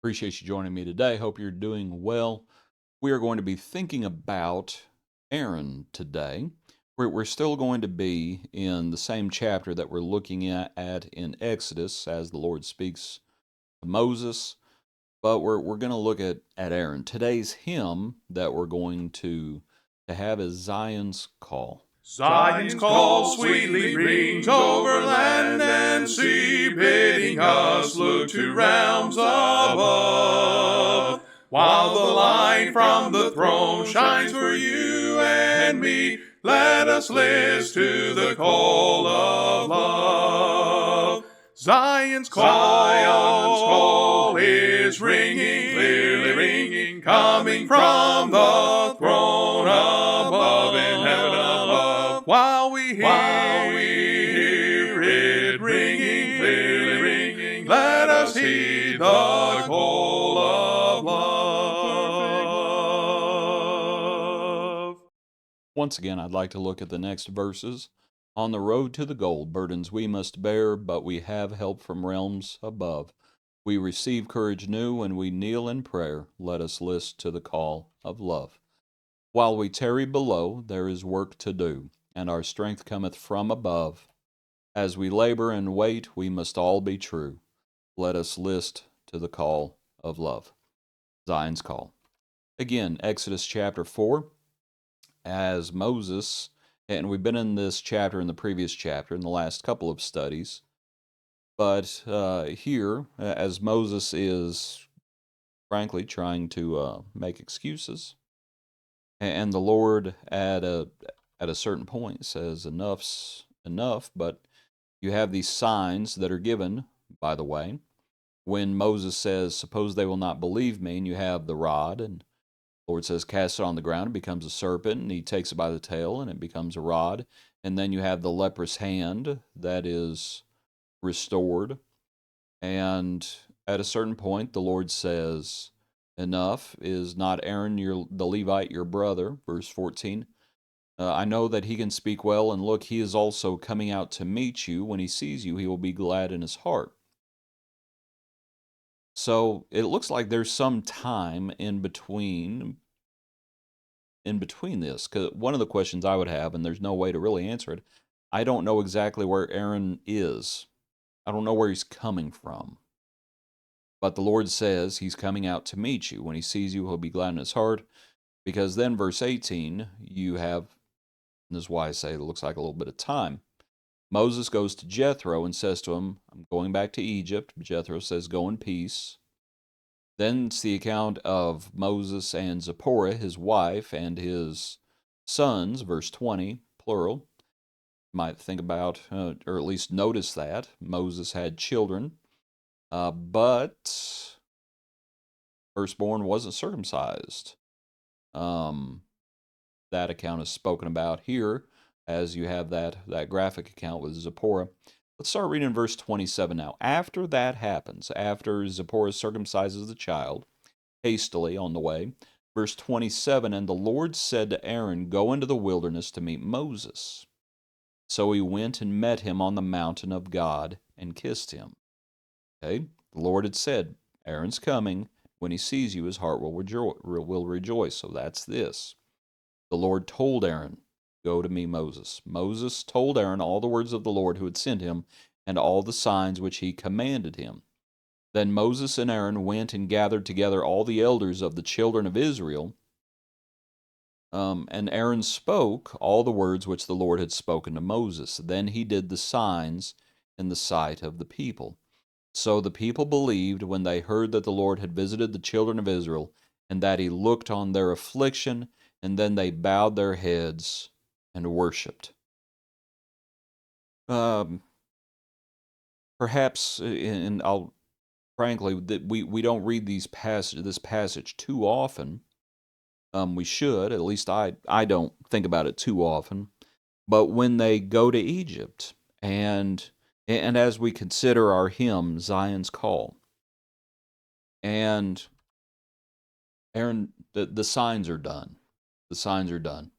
Appreciate you joining me today. Hope you're doing well. We are going to be thinking about Aaron today. We're still going to be in the same chapter that we're looking at in Exodus as the Lord speaks to Moses, but we're going to look at Aaron. Today's hymn that we're going to have is Zion's Call. Zion's call sweetly rings over land and sea, bidding us look to realms above. While the light from the throne shines for you and me, let us list to the call of love. Zion's call is ringing, clearly ringing, coming from the throne above in heaven above. While we hear it ringing, clearly ringing, let us heed the call of love. Once again, I'd like to look at the next verses. On the road to the goal, burdens we must bear, but we have help from realms above. We receive courage new when we kneel in prayer. Let us list to the call of love. While we tarry below, there is work to do, and our strength cometh from above. As we labor and wait, we must all be true. Let us list to the call of love. Zion's call. Again, Exodus chapter 4, as Moses, and we've been in this chapter in the previous chapter in the last couple of studies, but here, as Moses is frankly trying to make excuses, and the Lord at a certain point says, "Enough's enough." But you have these signs that are given, by the way, when Moses says, "Suppose they will not believe me," and you have the rod, and the Lord says, "Cast it on the ground," it becomes a serpent, and he takes it by the tail, and it becomes a rod. And then you have the leprous hand that is restored. And at a certain point, the Lord says, "Enough. Is not Aaron the Levite your brother?" Verse 14. I know that he can speak well, and look, he is also coming out to meet you. When he sees you, he will be glad in his heart. So it looks like there's some time in between this, because one of the questions I would have, and there's no way to really answer it, I don't know exactly where Aaron is. I don't know where he's coming from. But the Lord says he's coming out to meet you. When he sees you, he'll be glad in his heart. Because then, verse 18, you have, and this is why I say it looks like a little bit of time. Moses goes to Jethro and says to him, "I'm going back to Egypt." Jethro says, "Go in peace." Then it's the account of Moses and Zipporah, his wife, and his sons, verse 20, plural. You might think about, or at least notice that Moses had children, but firstborn wasn't circumcised. That account is spoken about here, as you have that graphic account with Zipporah. Let's start reading in verse 27 now. After that happens, after Zipporah circumcises the child, hastily on the way, verse 27, and the Lord said to Aaron, "Go into the wilderness to meet Moses." So he went and met him on the mountain of God and kissed him. Okay, the Lord had said, Aaron's coming. When he sees you, his heart will rejoice. So that's this. The Lord told Aaron, "Go to meet Moses." Moses told Aaron all the words of the Lord who had sent him, and all the signs which he commanded him. Then Moses and Aaron went and gathered together all the elders of the children of Israel. And Aaron spoke all the words which the Lord had spoken to Moses. Then he did the signs in the sight of the people. So the people believed when they heard that the Lord had visited the children of Israel, and that he looked on their affliction, and then they bowed their heads and worshipped. Perhaps, and I'll frankly, that we don't read this passage too often. We should, at least I don't think about it too often. But when they go to Egypt, and as we consider our hymn, Zion's Call, and Aaron, the signs are done. The signs are done.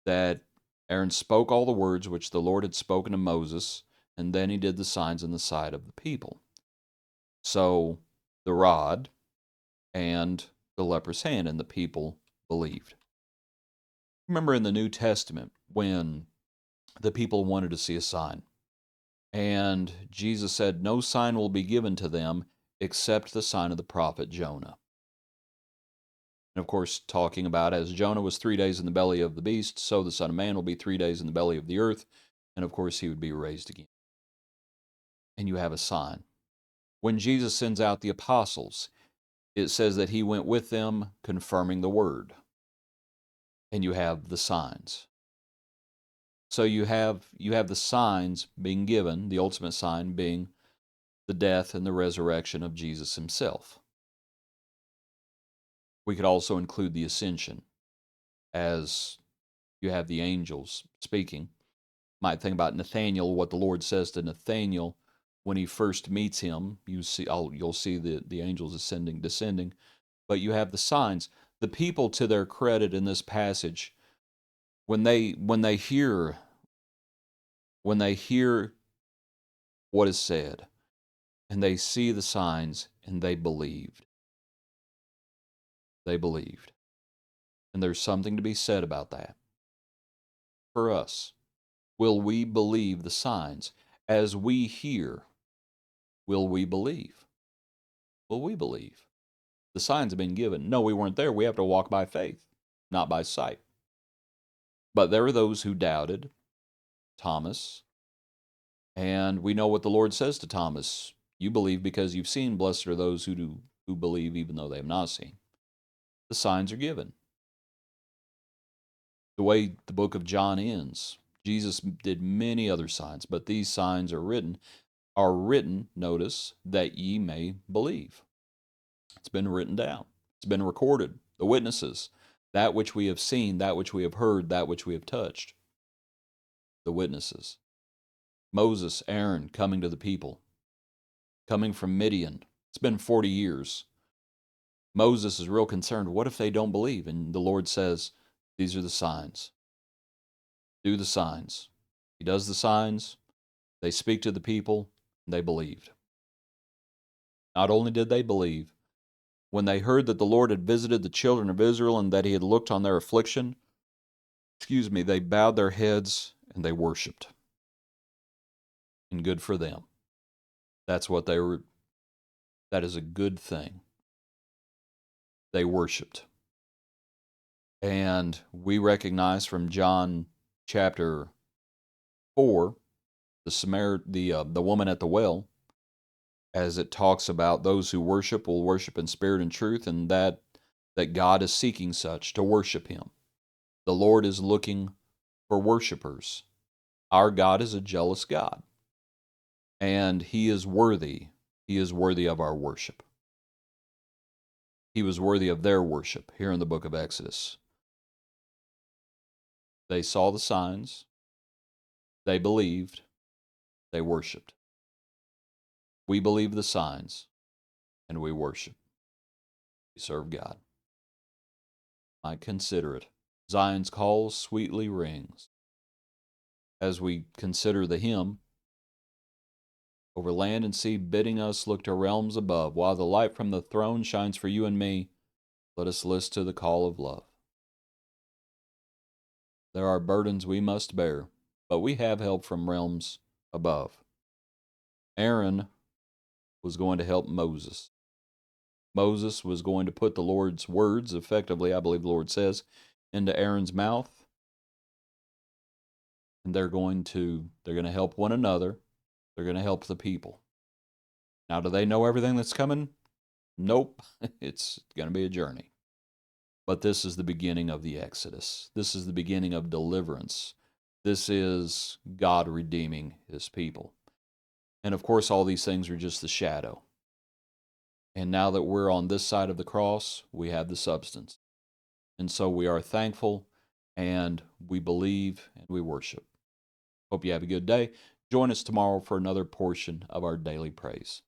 That Aaron spoke all the words which the Lord had spoken to Moses, and then he did the signs in the sight of the people. So the rod and the leper's hand, and the people believed. Remember in the New Testament when the people wanted to see a sign, and Jesus said, "No sign will be given to them except the sign of the prophet Jonah." And of course, talking about as Jonah was 3 days in the belly of the beast, so the Son of Man will be 3 days in the belly of the earth, and of course, he would be raised again. And you have a sign. When Jesus sends out the apostles, it says that he went with them confirming the word. And you have the signs. So you have the signs being given, the ultimate sign being the death and the resurrection of Jesus himself. We could also include the ascension, as you have the angels speaking. Might think about Nathaniel, what the Lord says to Nathaniel when he first meets him. You'll see the angels ascending, descending, but you have the signs. The people, to their credit in this passage, when they hear what is said, and they see the signs, and they believed. They believed. And there's something to be said about that. For us, will we believe the signs? As we hear, will we believe? Will we believe? The signs have been given. No, we weren't there. We have to walk by faith, not by sight. But there are those who doubted, Thomas, and we know what the Lord says to Thomas. You believe because you've seen. Blessed are those who believe even though they have not seen. The signs are given. The way the book of John ends, Jesus did many other signs, but these signs are written, notice, that ye may believe. It's been written down. It's been recorded. The witnesses, that which we have seen, that which we have heard, that which we have touched. The witnesses. Moses, Aaron coming to the people, coming from Midian. It's been 40 years. Moses is real concerned. What if they don't believe? And the Lord says, these are the signs. Do the signs. He does the signs. They speak to the people. And they believed. Not only did they believe, when they heard that the Lord had visited the children of Israel and that he had looked on their affliction, they bowed their heads and they worshiped. And good for them. That is a good thing. They worshiped. And we recognize from John chapter 4, the woman at the well, as it talks about those who worship will worship in spirit and truth, and that God is seeking such to worship him. The Lord is looking for worshipers. Our God is a jealous God, and he is worthy. He is worthy of our worship. He was worthy of their worship here in the book of Exodus. They saw the signs. They believed. They worshiped. We believe the signs, and we worship. We serve God. I consider it. Zion's call sweetly rings. As we consider the hymn, over land and sea bidding us look to realms above, while the light from the throne shines for you and me, let us listen to the call of love. There are burdens we must bear, but we have help from realms above. Aaron was going to help Moses. Moses was going to put the Lord's words, effectively, I believe the Lord says, into Aaron's mouth. And they're going to help one another. They're going to help the people. Now, do they know everything that's coming? Nope. It's going to be a journey. But this is the beginning of the Exodus. This is the beginning of deliverance. This is God redeeming his people. And of course, all these things are just the shadow. And now that we're on this side of the cross, we have the substance. And so we are thankful, and we believe, and we worship. Hope you have a good day. Join us tomorrow for another portion of our daily praise.